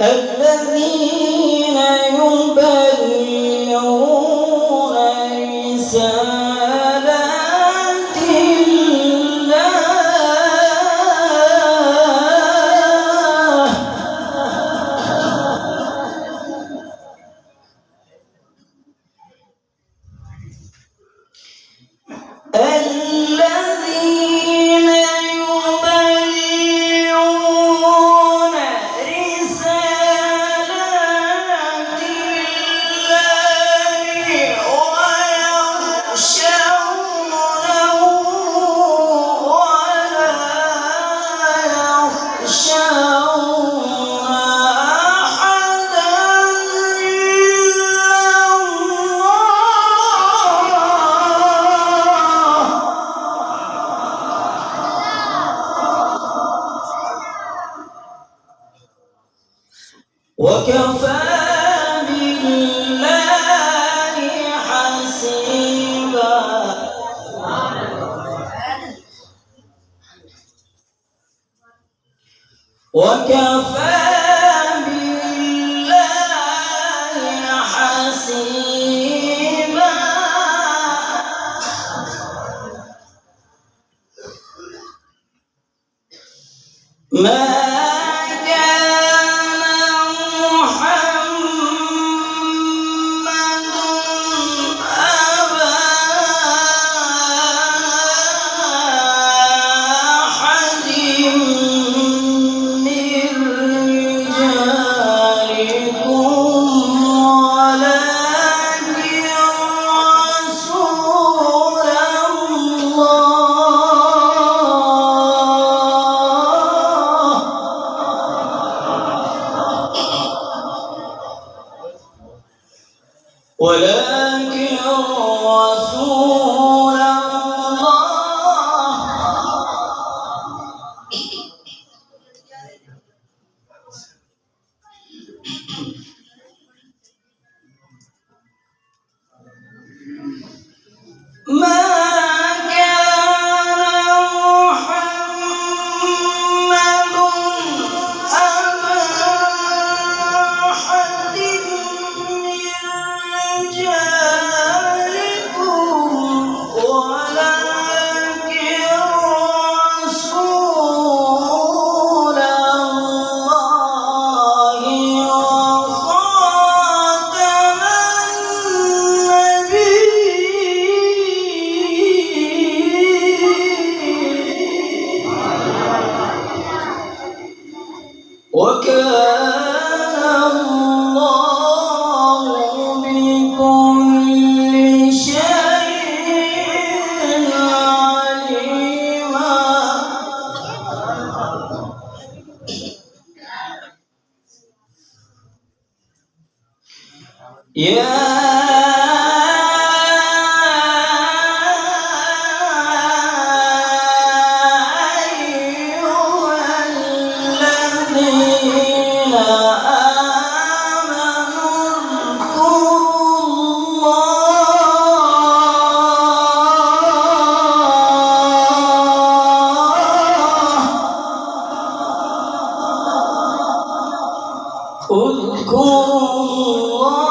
الذين يبلغون رسالات الله وكفى بالله حسيبا وكفى بالله حسيبا ما ولكن رسول الله ما وكان الله بكل شيء عليما اذكروا الله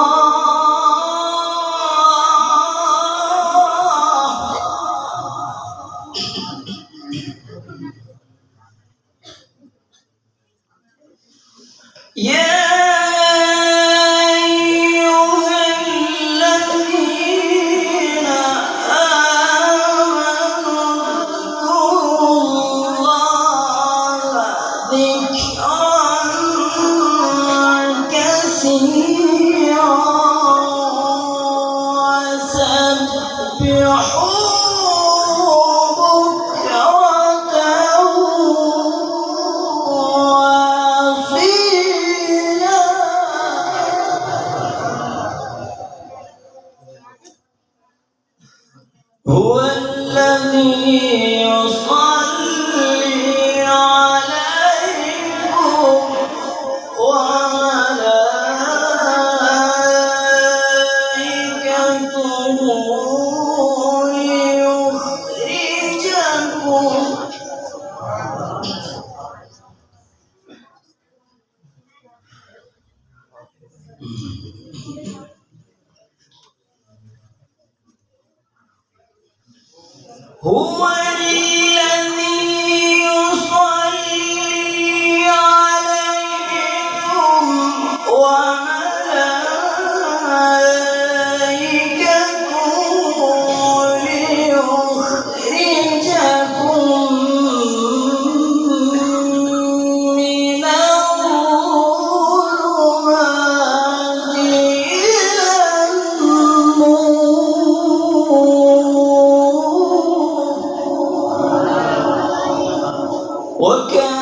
هو الذي يصلي عليكم وملائكته ليخرجكم هو الذي يصلي عليكم وملائكته ليخرجكم من الظلمات إلى وكان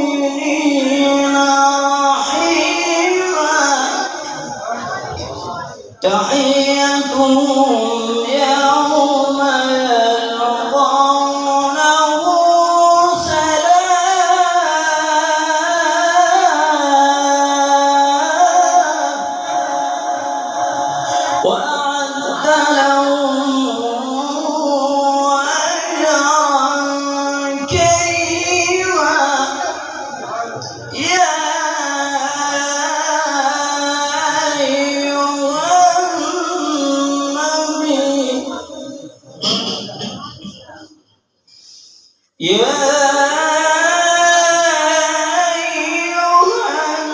بالمؤمنين رحيما تحيتهم يوم يلقونه سلام وأعد لهم يا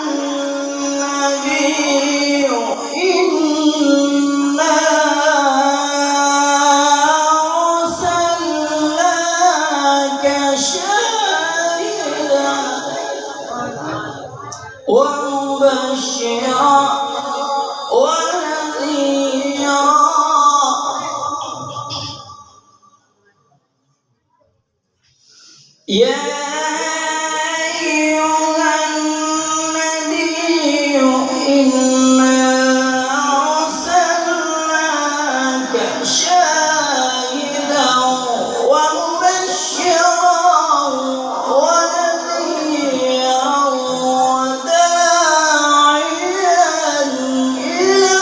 أيها النبي إنا أرسلناك شاهدا ومبشرا ونذيرا يا أيها النبي إنا أرسلناك شاهدا ومبشرا ونذيرا وداعيا إلى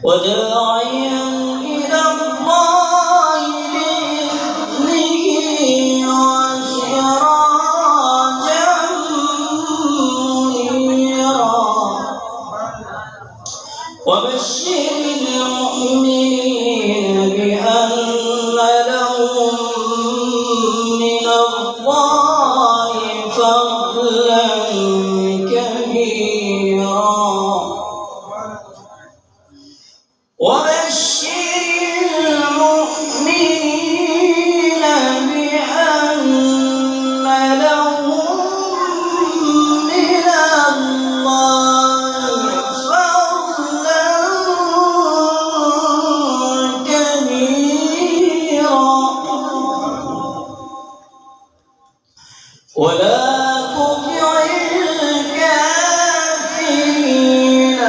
وداعيا إلى الله بإذنه وسراجا منيرا وبشر المؤمنين بأن لهم من الله فضلا كبيرا وبشر المؤمنين بأن لهم من الله فضلا كبيرا ولا تطع الكافرين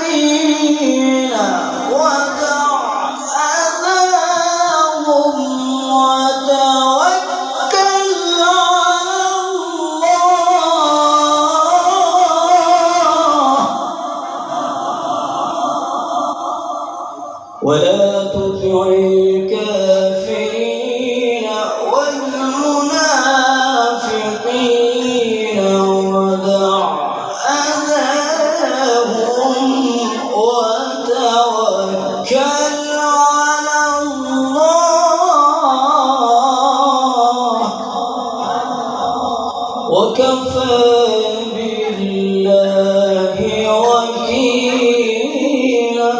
والمنافقين ودع أذاهم وتوكل على الله ولا تطع الكافرين والمنافقين ودع أذاهم وتوكل على الله وكفى بالله وكيلا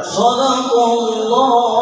صدق الله